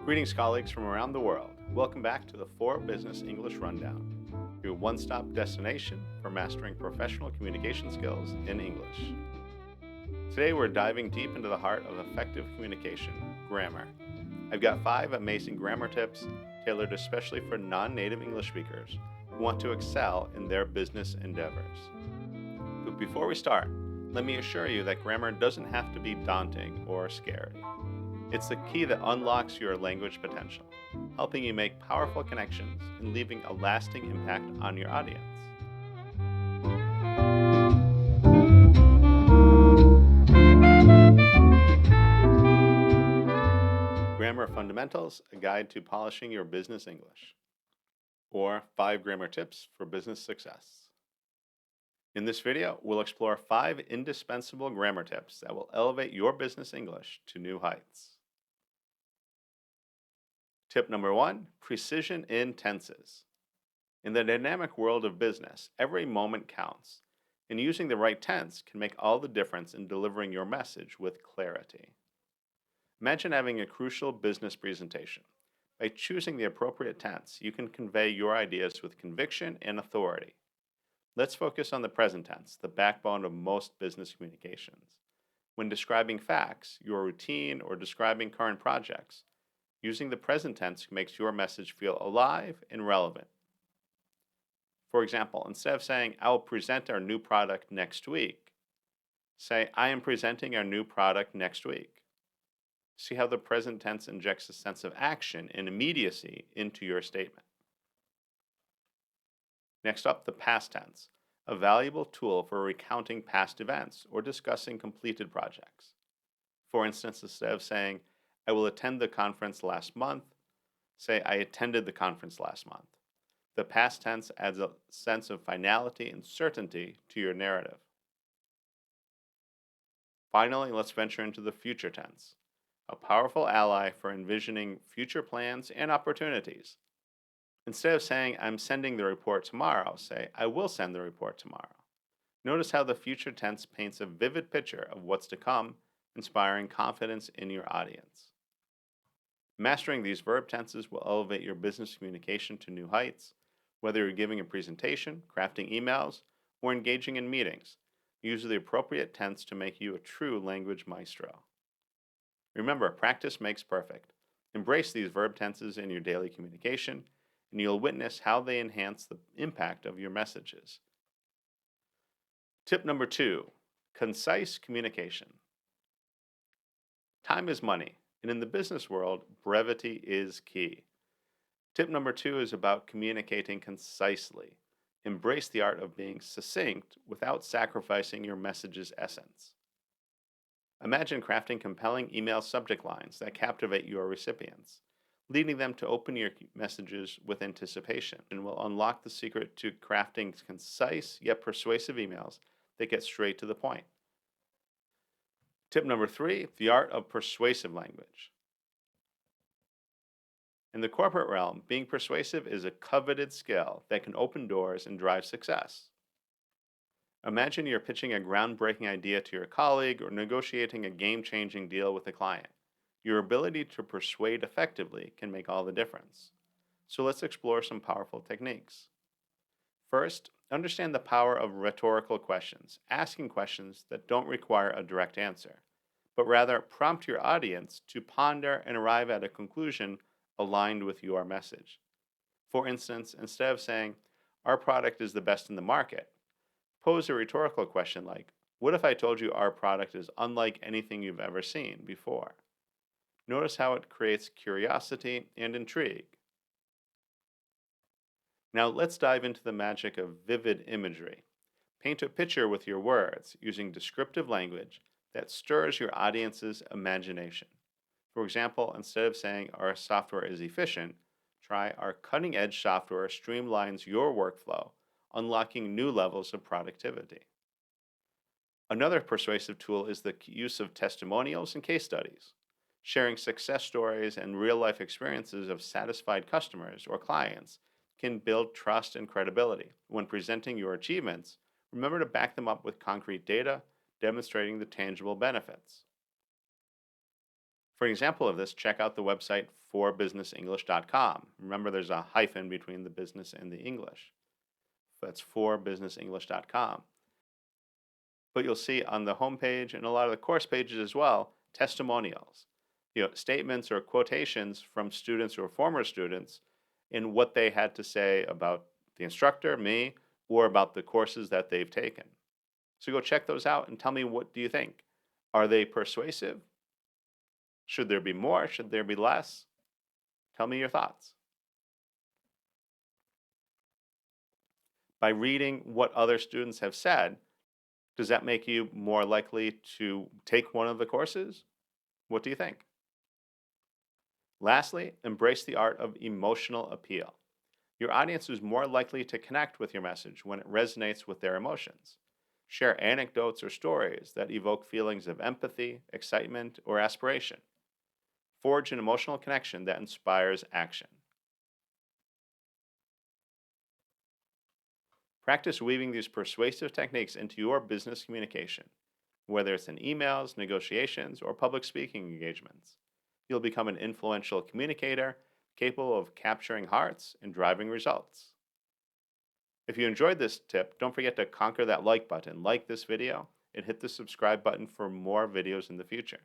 Greetings, colleagues from around the world. Welcome back to the 4 Business English Rundown, your one-stop destination for mastering professional communication skills in English. Today, we're diving deep into the heart of effective communication, grammar. I've got 5 amazing grammar tips tailored especially for non-native English speakers who want to excel in their business endeavors. But before we start, let me assure you that grammar doesn't have to be daunting or scary. It's the key that unlocks your language potential, helping you make powerful connections and leaving a lasting impact on your audience. Grammar Fundamentals, a guide to polishing your business English, or 5 grammar tips for business success. In this video, we'll explore 5 indispensable grammar tips that will elevate your business English to new heights. Tip number 1, precision in tenses. In the dynamic world of business, every moment counts, and using the right tense can make all the difference in delivering your message with clarity. Imagine having a crucial business presentation. By choosing the appropriate tense, you can convey your ideas with conviction and authority. Let's focus on the present tense, the backbone of most business communications. When describing facts, your routine, or describing current projects, using the present tense makes your message feel alive and relevant. For example, instead of saying, I will present our new product next week, say, I am presenting our new product next week. See how the present tense injects a sense of action and immediacy into your statement. Next up, the past tense, a valuable tool for recounting past events or discussing completed projects. For instance, instead of saying, I will attend the conference last month, say, I attended the conference last month. The past tense adds a sense of finality and certainty to your narrative. Finally, let's venture into the future tense, a powerful ally for envisioning future plans and opportunities. Instead of saying, I'm sending the report tomorrow, say, I will send the report tomorrow. Notice how the future tense paints a vivid picture of what's to come, inspiring confidence in your audience. Mastering these verb tenses will elevate your business communication to new heights. Whether you're giving a presentation, crafting emails, or engaging in meetings, use the appropriate tense to make you a true language maestro. Remember, practice makes perfect. Embrace these verb tenses in your daily communication, and you'll witness how they enhance the impact of your messages. Tip number 2, concise communication. Time is money, and in the business world, brevity is key. Tip number 2 is about communicating concisely. Embrace the art of being succinct without sacrificing your message's essence. Imagine crafting compelling email subject lines that captivate your recipients, leading them to open your messages with anticipation, and will unlock the secret to crafting concise yet persuasive emails that get straight to the point. Tip number 3, the art of persuasive language. In the corporate realm, being persuasive is a coveted skill that can open doors and drive success. Imagine you're pitching a groundbreaking idea to your colleague or negotiating a game-changing deal with a client. Your ability to persuade effectively can make all the difference. So let's explore some powerful techniques. First, understand the power of rhetorical questions, asking questions that don't require a direct answer, but rather prompt your audience to ponder and arrive at a conclusion aligned with your message. For instance, instead of saying, our product is the best in the market, pose a rhetorical question like, what if I told you our product is unlike anything you've ever seen before? Notice how it creates curiosity and intrigue. Now let's dive into the magic of vivid imagery. Paint a picture with your words using descriptive language that stirs your audience's imagination. For example, instead of saying our software is efficient, try our cutting-edge software streamlines your workflow, unlocking new levels of productivity. Another persuasive tool is the use of testimonials and case studies. Sharing success stories and real-life experiences of satisfied customers or clients can build trust and credibility. When presenting your achievements, remember to back them up with concrete data, demonstrating the tangible benefits. For an example of this, check out the website forbusinessenglish.com. Remember, there's a hyphen between the business and the English. That's forbusinessenglish.com. But you'll see on the homepage and a lot of the course pages as well, testimonials, statements or quotations from students or former students in what they had to say about the instructor, me, or about the courses that they've taken. So go check those out and tell me, what do you think? Are they persuasive? Should there be more? Should there be less? Tell me your thoughts. By reading what other students have said, does that make you more likely to take one of the courses? What do you think? Lastly, embrace the art of emotional appeal. Your audience is more likely to connect with your message when it resonates with their emotions. Share anecdotes or stories that evoke feelings of empathy, excitement, or aspiration. Forge an emotional connection that inspires action. Practice weaving these persuasive techniques into your business communication, whether it's in emails, negotiations, or public speaking engagements. You'll become an influential communicator capable of capturing hearts and driving results. If you enjoyed this tip, don't forget to conquer that like button, like this video, and hit the subscribe button for more videos in the future.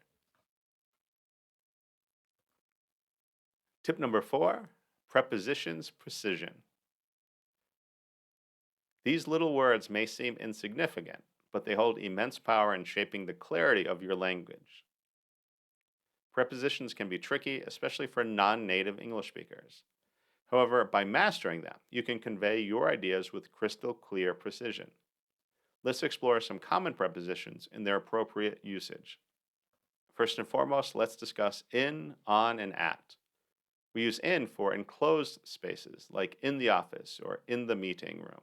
Tip number 4, prepositions precision. These little words may seem insignificant, but they hold immense power in shaping the clarity of your language. Prepositions can be tricky, especially for non-native English speakers. However, by mastering them, you can convey your ideas with crystal clear precision. Let's explore some common prepositions and their appropriate usage. First and foremost, let's discuss in, on, and at. We use in for enclosed spaces, like in the office or in the meeting room.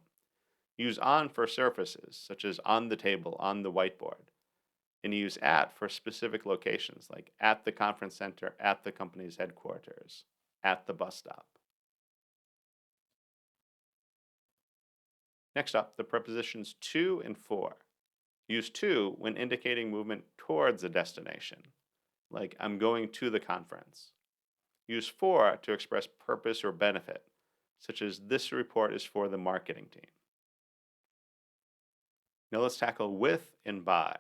Use on for surfaces, such as on the table, on the whiteboard. And use at for specific locations, like at the conference center, at the company's headquarters, at the bus stop. Next up, the prepositions to and for. Use to when indicating movement towards a destination, like I'm going to the conference. Use for to express purpose or benefit, such as this report is for the marketing team. Now let's tackle with and by.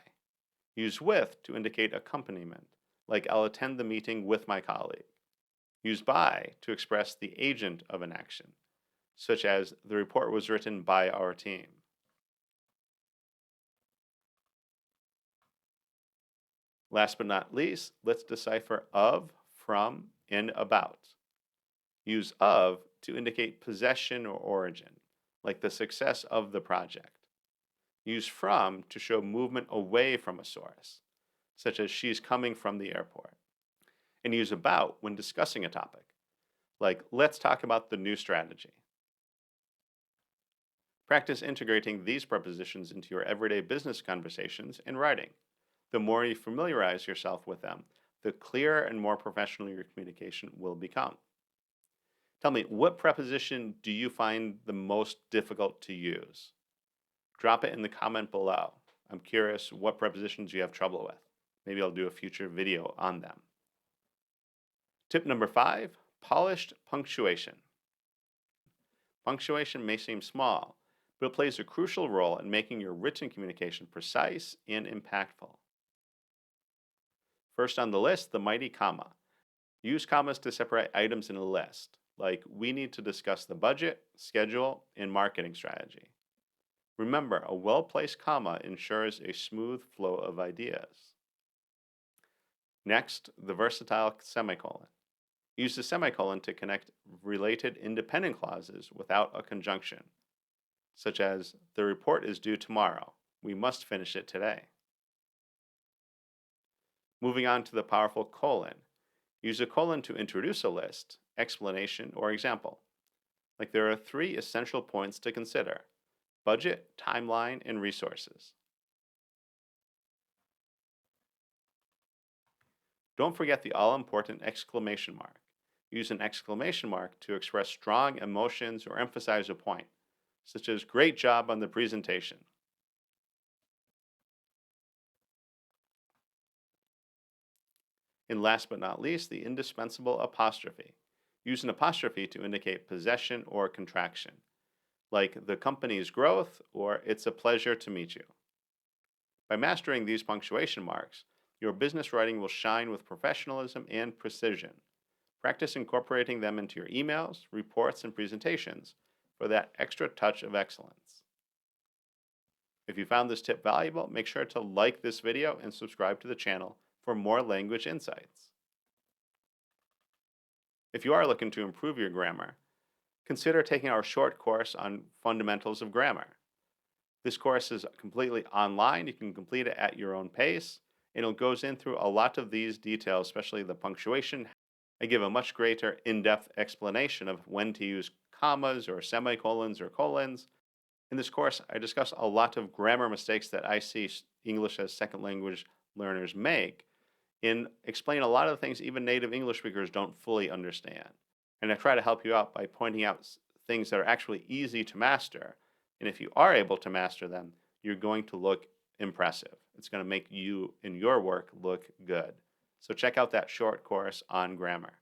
Use with to indicate accompaniment, like I'll attend the meeting with my colleague. Use by to express the agent of an action, such as the report was written by our team. Last but not least, let's decipher of, from, and about. Use of to indicate possession or origin, like the success of the project. Use from to show movement away from a source, such as she's coming from the airport. And use about when discussing a topic, like let's talk about the new strategy. Practice integrating these prepositions into your everyday business conversations and writing. The more you familiarize yourself with them, the clearer and more professional your communication will become. Tell me, what preposition do you find the most difficult to use? Drop it in the comment below. I'm curious what prepositions you have trouble with. Maybe I'll do a future video on them. Tip number 5, polished punctuation. Punctuation may seem small, but it plays a crucial role in making your written communication precise and impactful. First on the list, the mighty comma. Use commas to separate items in a list, like we need to discuss the budget, schedule, and marketing strategy. Remember, a well-placed comma ensures a smooth flow of ideas. Next, the versatile semicolon. Use the semicolon to connect related independent clauses without a conjunction, such as, the report is due tomorrow. We must finish it today. Moving on to the powerful colon. Use a colon to introduce a list, explanation, or example. Like there are 3 essential points to consider: budget, timeline, and resources. Don't forget the all-important exclamation mark. Use an exclamation mark to express strong emotions or emphasize a point, such as great job on the presentation. And last but not least, the indispensable apostrophe. Use an apostrophe to indicate possession or contraction, like the company's growth or it's a pleasure to meet you. By mastering these punctuation marks, your business writing will shine with professionalism and precision. Practice incorporating them into your emails, reports, and presentations for that extra touch of excellence. If you found this tip valuable, make sure to like this video and subscribe to the channel for more language insights. If you are looking to improve your grammar, consider taking our short course on fundamentals of grammar. This course is completely online. You can complete it at your own pace, and it goes in through a lot of these details, especially the punctuation. I give a much greater in-depth explanation of when to use commas or semicolons or colons. In this course, I discuss a lot of grammar mistakes that I see English as second language learners make and explain a lot of the things even native English speakers don't fully understand. And I try to help you out by pointing out things that are actually easy to master. And if you are able to master them, you're going to look impressive. It's going to make you in your work look good. So check out that short course on grammar.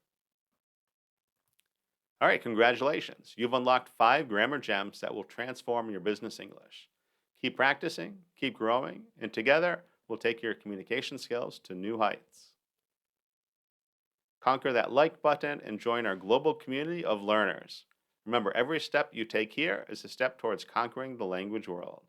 All right, congratulations. You've unlocked 5 grammar gems that will transform your business English. Keep practicing, keep growing, and together we'll take your communication skills to new heights. Conquer that like button and join our global community of learners. Remember, every step you take here is a step towards conquering the language world.